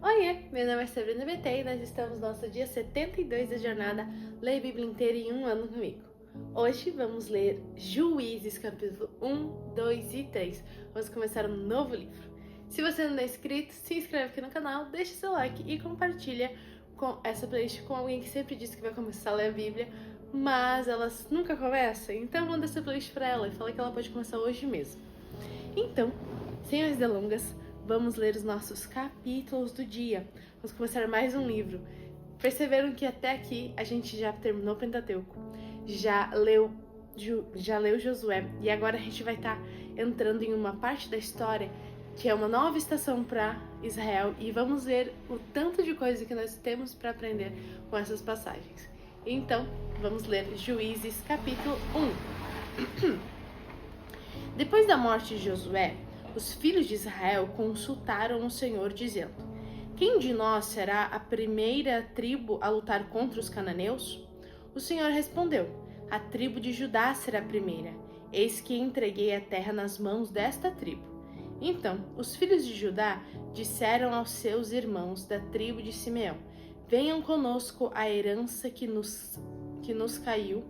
Oiê, meu nome é Sabrina BT e nós estamos no nosso dia 72 da jornada Leia a Bíblia inteira em um ano comigo. Hoje vamos ler Juízes, capítulo 1, 2 e 3. Vamos começar um novo livro. Se você não é inscrito, se inscreve aqui no canal, deixa seu like e compartilha com essa playlist com alguém que sempre diz que vai começar a ler a Bíblia, mas elas nunca começam. Então manda essa playlist pra ela e fala que ela pode começar hoje mesmo. Então, sem mais delongas, vamos ler os nossos capítulos do dia. Vamos começar mais um livro. Perceberam que até aqui a gente já terminou o Pentateuco, já leu Josué e agora a gente vai estar entrando em uma parte da história que é uma nova estação para Israel e vamos ver o tanto de coisa que nós temos para aprender com essas passagens. Então, vamos ler Juízes capítulo 1. Depois da morte de Josué, os filhos de Israel consultaram o Senhor, dizendo: Quem de nós será a primeira tribo a lutar contra os cananeus? O Senhor respondeu: A tribo de Judá será a primeira. Eis que entreguei a terra nas mãos desta tribo. Então, os filhos de Judá disseram aos seus irmãos da tribo de Simeão: Venham conosco à herança que nos caiu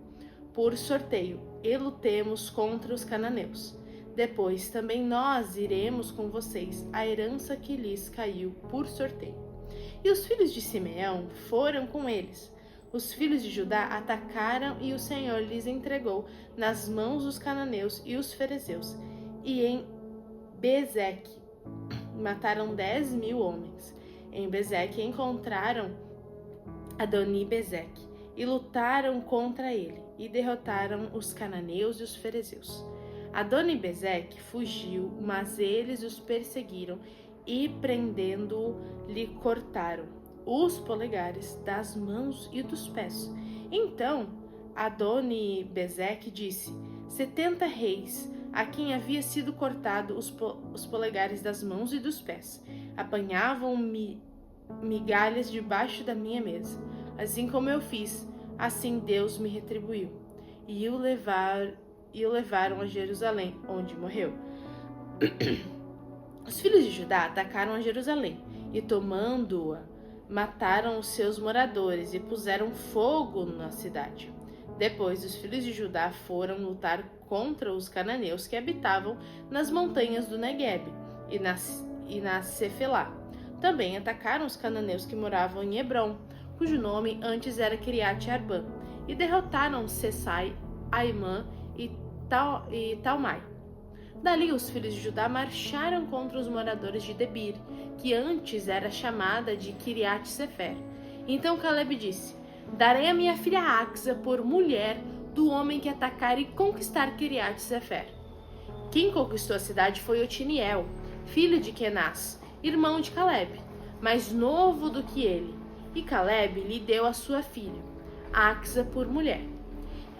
por sorteio, e lutemos contra os cananeus. Depois também nós iremos com vocês à herança que lhes caiu por sorteio. E os filhos de Simeão foram com eles. Os filhos de Judá atacaram e o Senhor lhes entregou nas mãos os cananeus e os ferezeus. E em Bezeque mataram 10.000 homens. Em Bezeque encontraram Adoni-Bezeque e lutaram contra ele e derrotaram os cananeus e os ferezeus. Adoni-Bezeque fugiu, mas eles os perseguiram e, prendendo-o, lhe cortaram os polegares das mãos e dos pés. Então Adoni-Bezeque disse: 70 reis, a quem havia sido cortado os polegares das mãos e dos pés, apanhavam migalhas debaixo da minha mesa. Assim como eu fiz, assim Deus me retribuiu. E o levaram a Jerusalém, onde morreu. Os filhos de Judá atacaram a Jerusalém e, tomando-a, mataram os seus moradores e puseram fogo na cidade. Depois, os filhos de Judá foram lutar contra os cananeus que habitavam nas montanhas do Negueb e na Cefelá. Também atacaram os cananeus que moravam em Hebrom, cujo nome antes era Kiriat Arbã, e derrotaram Sesai, Aimã e Talmai. Dali os filhos de Judá marcharam contra os moradores de Debir, que antes era chamada de Kiriat Sefer. Então Caleb disse: Darei a minha filha Axa por mulher do homem que atacar e conquistar Kiriat Sefer. Quem conquistou a cidade foi Otiniel, filho de Kenaz, irmão de Caleb, mais novo do que ele, e Caleb lhe deu a sua filha, Axa, por mulher.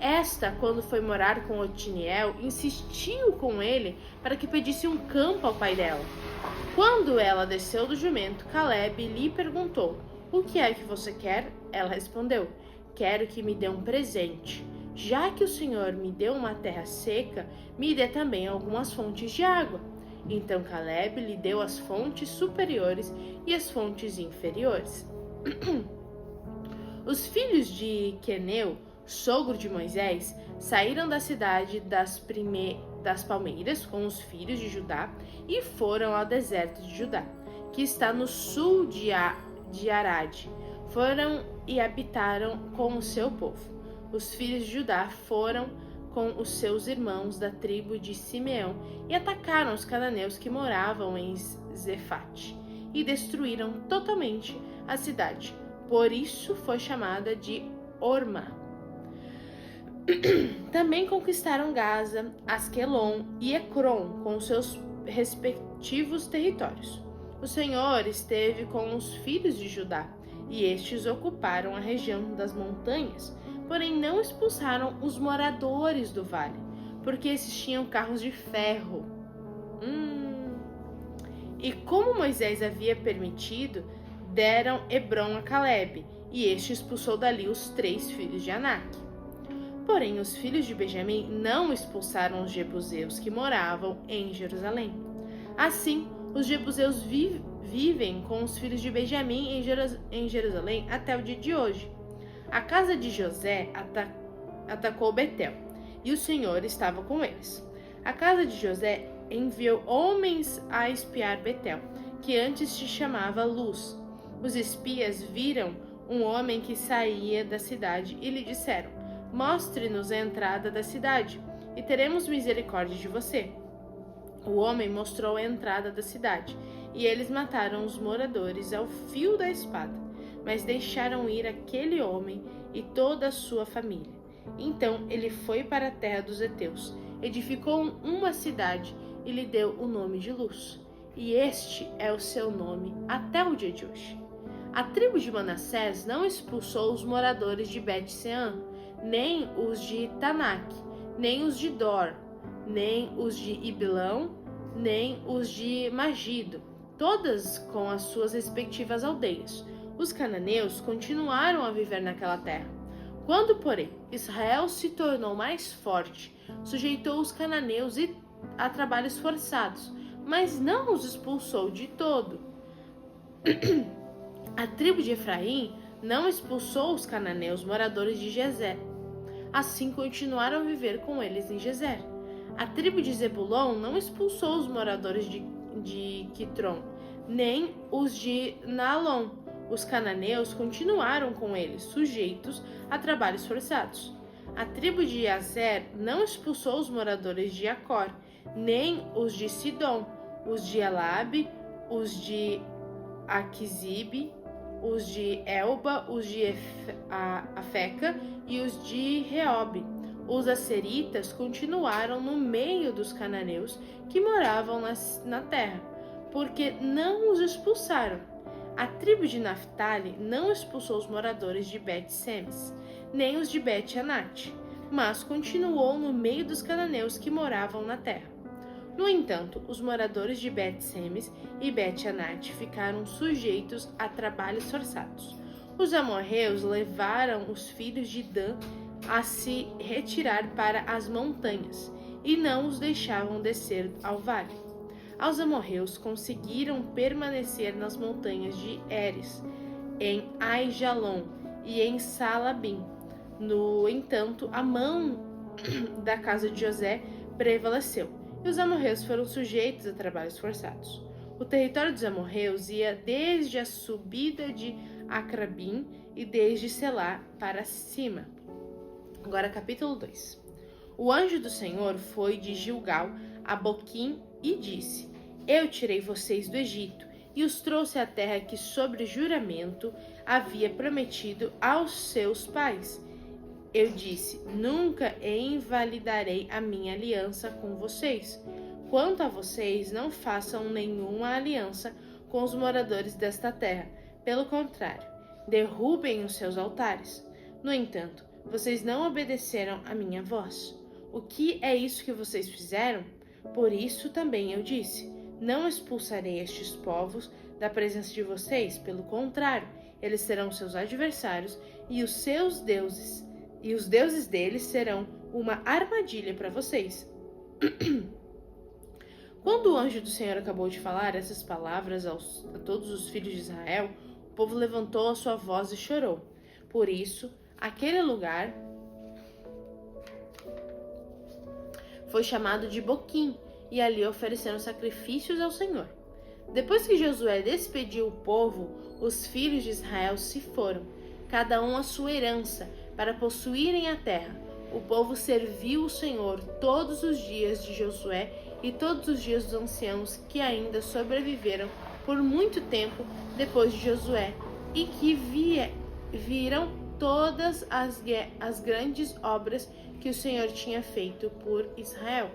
Esta, quando foi morar com Otiniel, insistiu com ele para que pedisse um campo ao pai dela. Quando ela desceu do jumento, Caleb lhe perguntou: O que é que você quer? Ela respondeu: Quero que me dê um presente. Já que o Senhor me deu uma terra seca, me dê também algumas fontes de água. Então Caleb lhe deu as fontes superiores e as fontes inferiores. Os filhos de Queneu, sogro de Moisés, saíram da cidade das palmeiras com os filhos de Judá e foram ao deserto de Judá, que está no sul de Arade. Foram e habitaram com o seu povo. Os filhos de Judá foram com os seus irmãos da tribo de Simeão e atacaram os cananeus que moravam em Zefate e destruíram totalmente a cidade. Por isso foi chamada de Ormá. Também conquistaram Gaza, Asquelon e Ecrom com seus respectivos territórios. O Senhor esteve com os filhos de Judá, e estes ocuparam a região das montanhas, porém não expulsaram os moradores do vale, porque esses tinham carros de ferro. E como Moisés havia permitido, deram Hebrom a Caleb, e este expulsou dali os 3 filhos de Anak. Porém, os filhos de Benjamim não expulsaram os jebuseus que moravam em Jerusalém. Assim, os jebuseus vivem com os filhos de Benjamim em Jerusalém até o dia de hoje. A casa de José atacou Betel, e o Senhor estava com eles. A casa de José enviou homens a espiar Betel, que antes se chamava Luz. Os espias viram um homem que saía da cidade e lhe disseram: Mostre-nos a entrada da cidade, e teremos misericórdia de você. O homem mostrou a entrada da cidade, e eles mataram os moradores ao fio da espada, mas deixaram ir aquele homem e toda a sua família. Então ele foi para a terra dos heteus, edificou uma cidade e lhe deu o nome de Luz. E este é o seu nome até o dia de hoje. A tribo de Manassés não expulsou os moradores de Bet-Sean, nem os de Tanak, nem os de Dor, nem os de Ibilão, nem os de Magido, todas com as suas respectivas aldeias. Os cananeus continuaram a viver naquela terra. Quando, porém, Israel se tornou mais forte, sujeitou os cananeus a trabalhos forçados, mas não os expulsou de todo. A tribo de Efraim não expulsou os cananeus moradores de Gezer. Assim continuaram a viver com eles em Gezer. A tribo de Zebulon não expulsou os moradores de Quitron, nem os de Naalon. Os cananeus continuaram com eles, sujeitos a trabalhos forçados. A tribo de Azer não expulsou os moradores de Acor, nem os de Sidom, os de Elabe, os de Aquizib, os de Elba, os de Afeca e os de Reob. Os asseritas continuaram no meio dos cananeus que moravam na terra, porque não os expulsaram. A tribo de Naphtali não expulsou os moradores de Bet-Semes, nem os de Bet-Anat, mas continuou no meio dos cananeus que moravam na terra. No entanto, os moradores de Bet-Semes e Bet-Anat ficaram sujeitos a trabalhos forçados. Os amorreus levaram os filhos de Dan a se retirar para as montanhas e não os deixavam descer ao vale. Os amorreus conseguiram permanecer nas montanhas de Eres, em Aijalon e em Salabim. No entanto, a mão da casa de José prevaleceu, e os amorreus foram sujeitos a trabalhos forçados. O território dos amorreus ia desde a subida de Acrabim e desde Selá para cima. Agora capítulo 2. O anjo do Senhor foi de Gilgal a Boquim e disse: Eu tirei vocês do Egito e os trouxe à terra que sobre juramento havia prometido aos seus pais. Eu disse: Nunca invalidarei a minha aliança com vocês. Quanto a vocês, não façam nenhuma aliança com os moradores desta terra. Pelo contrário, derrubem os seus altares. No entanto, vocês não obedeceram à minha voz. O que é isso que vocês fizeram? Por isso também eu disse: Não expulsarei estes povos da presença de vocês. Pelo contrário, eles serão seus adversários e os seus deuses. E os deuses deles serão uma armadilha para vocês. Quando o anjo do Senhor acabou de falar essas palavras a todos os filhos de Israel, o povo levantou a sua voz e chorou. Por isso, aquele lugar foi chamado de Boquim, e ali ofereceram sacrifícios ao Senhor. Depois que Josué despediu o povo, os filhos de Israel se foram, cada um a sua herança, para possuírem a terra. O povo serviu o Senhor todos os dias de Josué e todos os dias dos anciãos que ainda sobreviveram por muito tempo depois de Josué e que viram todas as grandes obras que o Senhor tinha feito por Israel.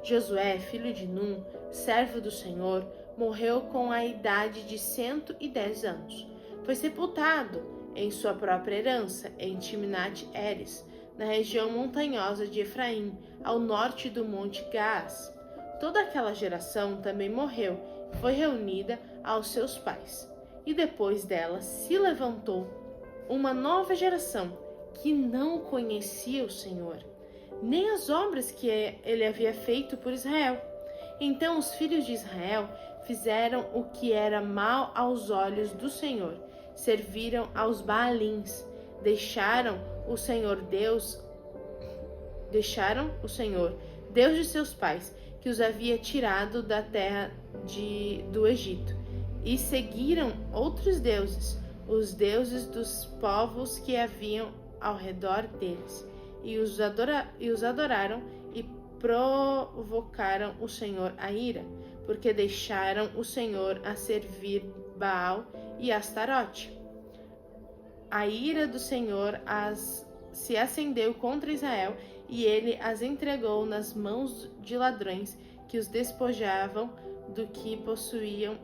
Josué, filho de Num, servo do Senhor, morreu com a idade de 110 anos. Foi sepultado em sua própria herança, em Timnat-Heres, na região montanhosa de Efraim, ao norte do Monte Gaás. Toda aquela geração também morreu e foi reunida aos seus pais. E depois dela se levantou uma nova geração que não conhecia o Senhor, nem as obras que ele havia feito por Israel. Então os filhos de Israel fizeram o que era mal aos olhos do Senhor, serviram aos Baalins, deixaram o Senhor, Deus de seus pais, que os havia tirado da terra do Egito, e seguiram outros deuses, os deuses dos povos que haviam ao redor deles, e os adoraram e provocaram o Senhor a ira, porque deixaram o Senhor a servir Baal e Astarote. A ira do Senhor se acendeu contra Israel, e ele as entregou nas mãos de ladrões que os despojavam do que possuíam.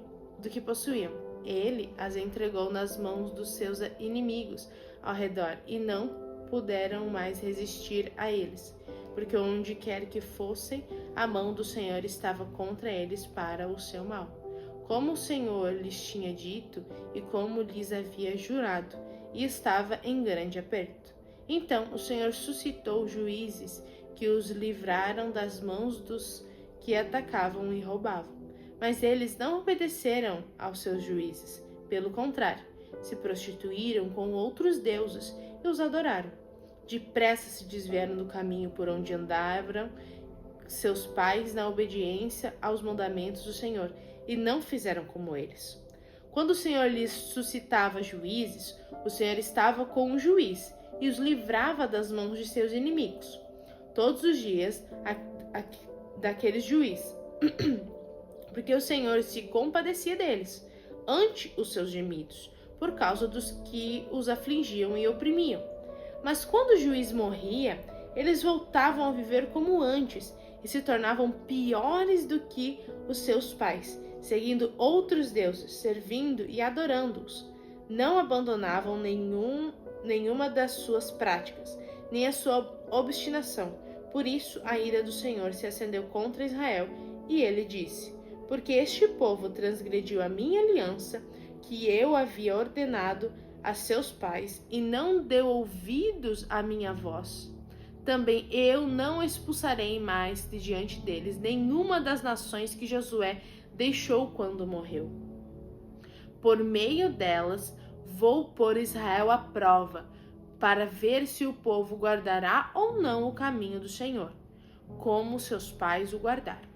Ele as entregou nas mãos dos seus inimigos ao redor, e não puderam mais resistir a eles, porque onde quer que fossem, a mão do Senhor estava contra eles para o seu mal, como o Senhor lhes tinha dito e como lhes havia jurado, e estava em grande aperto. Então o Senhor suscitou juízes que os livraram das mãos dos que atacavam e roubavam. Mas eles não obedeceram aos seus juízes. Pelo contrário, se prostituíram com outros deuses e os adoraram. Depressa se desviaram do caminho por onde andavam seus pais na obediência aos mandamentos do Senhor, e não fizeram como eles. Quando o Senhor lhes suscitava juízes, o Senhor estava com um juiz e os livrava das mãos de seus inimigos, todos os dias daqueles juízes, porque o Senhor se compadecia deles, ante os seus gemidos, por causa dos que os afligiam e oprimiam. Mas quando o juiz morria, eles voltavam a viver como antes e se tornavam piores do que os seus pais, seguindo outros deuses, servindo e adorando-os. Não abandonavam nenhuma das suas práticas, nem a sua obstinação. Por isso a ira do Senhor se acendeu contra Israel, e ele disse: porque este povo transgrediu a minha aliança, que eu havia ordenado a seus pais, e não deu ouvidos à minha voz, também eu não expulsarei mais de diante deles nenhuma das nações que Josué deixou quando morreu. Por meio delas vou pôr Israel à prova, para ver se o povo guardará ou não o caminho do Senhor, como seus pais o guardaram.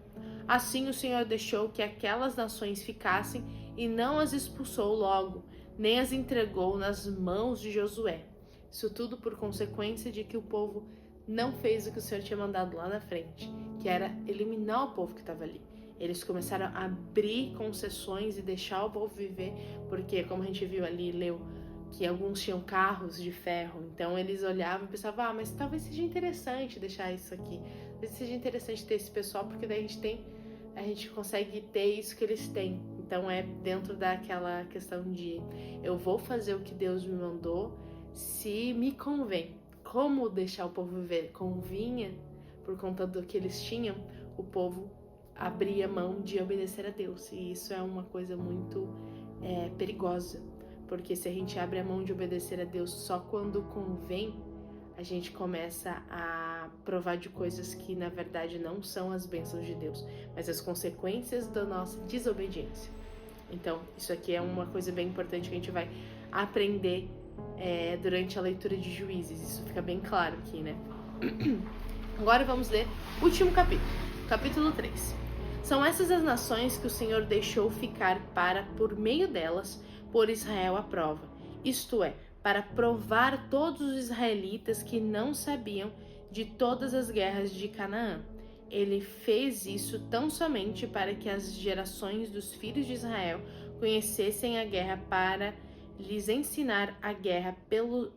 Assim o Senhor deixou que aquelas nações ficassem e não as expulsou logo, nem as entregou nas mãos de Josué. Isso tudo por consequência de que o povo não fez o que o Senhor tinha mandado lá na frente, que era eliminar o povo que estava ali. Eles começaram a abrir concessões e deixar o povo viver, porque, como a gente viu ali, leu que alguns tinham carros de ferro, então eles olhavam e pensavam, mas talvez seja interessante deixar isso aqui, talvez seja interessante ter esse pessoal, porque daí a gente consegue ter isso que eles têm. Então é dentro daquela questão de eu vou fazer o que Deus me mandou se me convém. Como deixar o povo viver? Convinha, por conta do que eles tinham, o povo abria mão de obedecer a Deus. E isso é uma coisa muito perigosa, porque se a gente abre a mão de obedecer a Deus só quando convém, a gente começa a provar de coisas que na verdade não são as bênçãos de Deus, mas as consequências da nossa desobediência. Então, isso aqui é uma coisa bem importante que a gente vai aprender durante a leitura de Juízes. Isso fica bem claro aqui, né? Agora vamos ler o último capítulo, capítulo 3. São essas as nações que o Senhor deixou ficar para, por meio delas, pôr Israel à prova, isto é, para provar todos os israelitas que não sabiam de todas as guerras de Canaã. Ele fez isso tão somente para que as gerações dos filhos de Israel conhecessem a guerra, para lhes ensinar a guerra pelo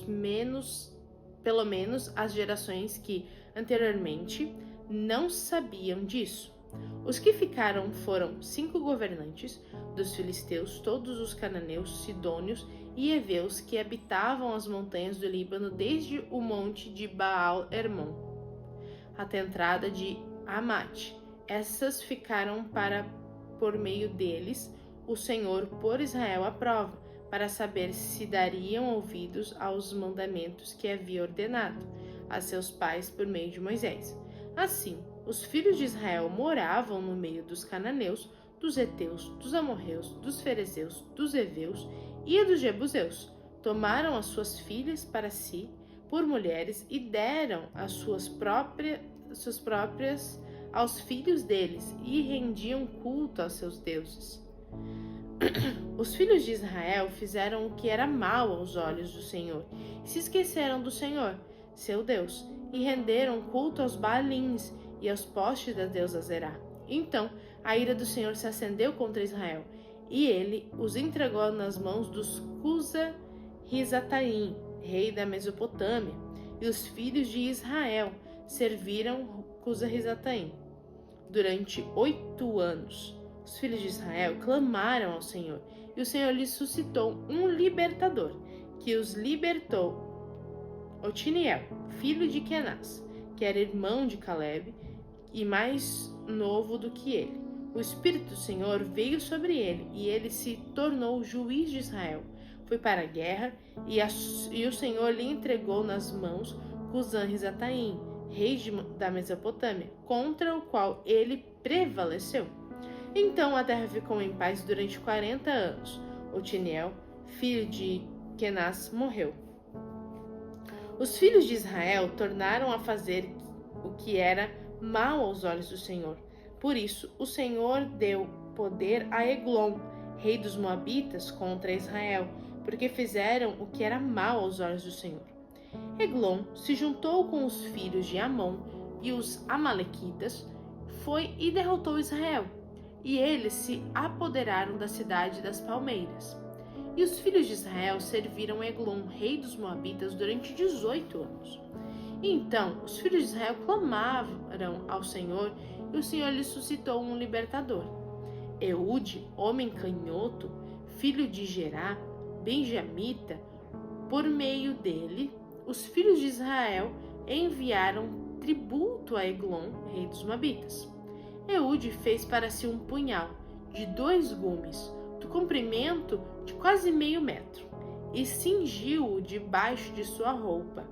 menos as gerações que anteriormente não sabiam disso. Os que ficaram foram 5 governantes dos filisteus, todos os cananeus, sidônios e heveus que habitavam as montanhas do Líbano, desde o monte de Baal-Hermon até a entrada de Amate. Essas ficaram para, por meio deles, o Senhor pôr Israel à prova, para saber se dariam ouvidos aos mandamentos que havia ordenado a seus pais por meio de Moisés. Assim, os filhos de Israel moravam no meio dos cananeus, dos heteus, dos amorreus, dos ferezeus, dos heveus e dos jebuseus. Tomaram as suas filhas para si por mulheres e deram as suas próprias aos filhos deles e rendiam culto aos seus deuses. Os filhos de Israel fizeram o que era mal aos olhos do Senhor e se esqueceram do Senhor, seu Deus, e renderam culto aos Baalins e aos postes da deusa Zerá. Então a ira do Senhor se acendeu contra Israel, e ele os entregou nas mãos dos Cusa-Risataim, rei da Mesopotâmia, e os filhos de Israel serviram Cusa-Risataim. Durante 8 anos, os filhos de Israel clamaram ao Senhor, e o Senhor lhes suscitou um libertador, que os libertou, Otiniel, filho de Kenaz, que era irmão de Caleb e mais novo do que ele. O Espírito do Senhor veio sobre ele, e ele se tornou juiz de Israel. Foi para a guerra, e o Senhor lhe entregou nas mãos Cusã-Risataim, rei da Mesopotâmia, contra o qual ele prevaleceu. Então a terra ficou em paz durante 40 anos. Otiniel, filho de Kenaz, morreu. Os filhos de Israel tornaram a fazer o que era mal aos olhos do Senhor. Por isso, o Senhor deu poder a Eglon, rei dos Moabitas, contra Israel, porque fizeram o que era mal aos olhos do Senhor. Eglon se juntou com os filhos de Amon e os Amalequitas, foi e derrotou Israel, e eles se apoderaram da cidade das palmeiras. E os filhos de Israel serviram Eglon, rei dos Moabitas, durante 18 anos. E então os filhos de Israel clamaram ao Senhor, e o Senhor lhes suscitou um libertador. Eude, homem canhoto, filho de Gerá, benjamita, por meio dele, os filhos de Israel enviaram tributo a Eglon, rei dos Moabitas. Eude fez para si um punhal de 2 gumes, do comprimento de quase meio metro, e cingiu-o debaixo de sua roupa,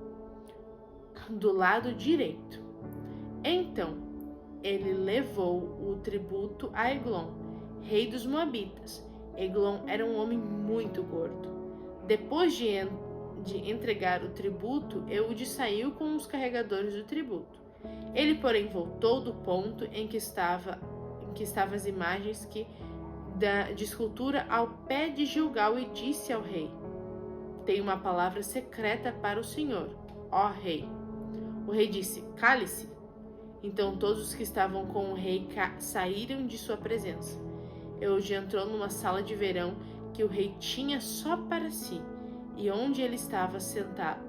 do lado direito. Então ele levou o tributo a Eglon, rei dos Moabitas. Eglon era um homem muito gordo. Depois de entregar o tributo, Eude saiu com os carregadores do tributo. Ele, porém, voltou do ponto em que estavam as imagens de escultura ao pé de Gilgal e disse ao rei: tenho uma palavra secreta para o Senhor, ó rei. O rei disse: cale-se. Então todos os que estavam com o rei saíram de sua presença. Eude entrou numa sala de verão que o rei tinha só para si, e onde ele estava sentado.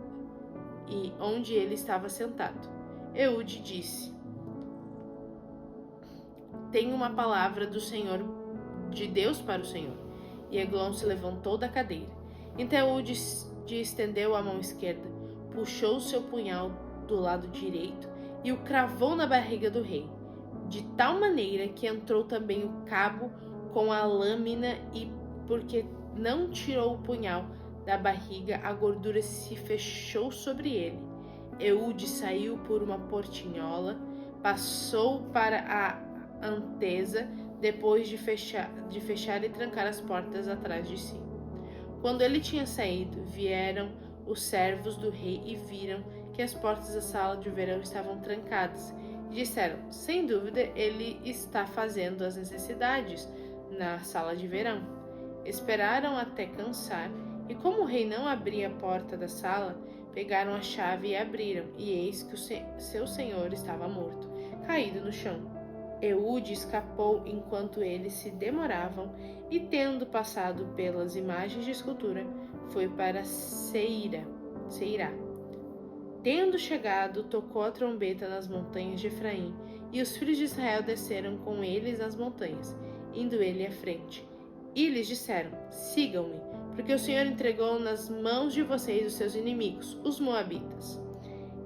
Eude disse: tenho uma palavra do Senhor, de Deus para o Senhor. E Eglon se levantou da cadeira. Então Eude estendeu a mão esquerda, puxou seu punhal do lado direito e o cravou na barriga do rei, de tal maneira que entrou também o cabo com a lâmina, e porque não tirou o punhal da barriga, a gordura se fechou sobre ele. Eude saiu por uma portinhola, passou para a antesa, depois de fechar e trancar as portas atrás de si. Quando ele tinha saído, vieram os servos do rei e viram que as portas da sala de verão estavam trancadas, e disseram: sem dúvida ele está fazendo as necessidades na sala de verão. Esperaram até cansar, e como o rei não abria a porta da sala, pegaram a chave e abriram, e eis que seu senhor estava morto, caído no chão. Eude escapou enquanto eles se demoravam, e tendo passado pelas imagens de escultura, foi para Seirá. Tendo chegado, tocou a trombeta nas montanhas de Efraim, e os filhos de Israel desceram com eles nas montanhas, indo ele à frente. E lhes disseram: sigam-me, porque o Senhor entregou nas mãos de vocês os seus inimigos, os moabitas.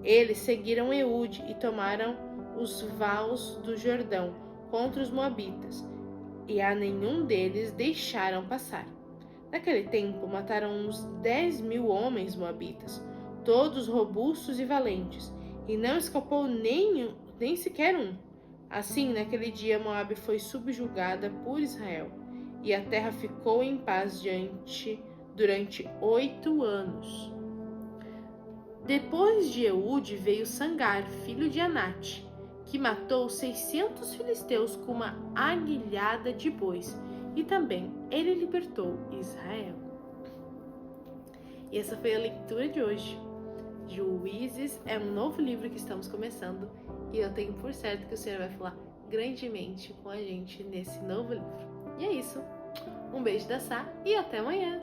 Eles seguiram Eude e tomaram os vales do Jordão contra os moabitas, e a nenhum deles deixaram passar. Naquele tempo mataram uns 10.000 homens moabitas, todos robustos e valentes, e não escapou nem sequer um. Assim, naquele dia, Moabe foi subjugada por Israel, e a terra ficou em paz durante 8 anos. Depois de Eude veio Sangar, filho de Anate, que matou 600 filisteus com uma aguilhada de bois, e também ele libertou Israel. E essa foi a leitura de hoje. Juízes é um novo livro que estamos começando, e eu tenho por certo que o Senhor vai falar grandemente com a gente nesse novo livro. E é isso. Um beijo da Sá e até amanhã!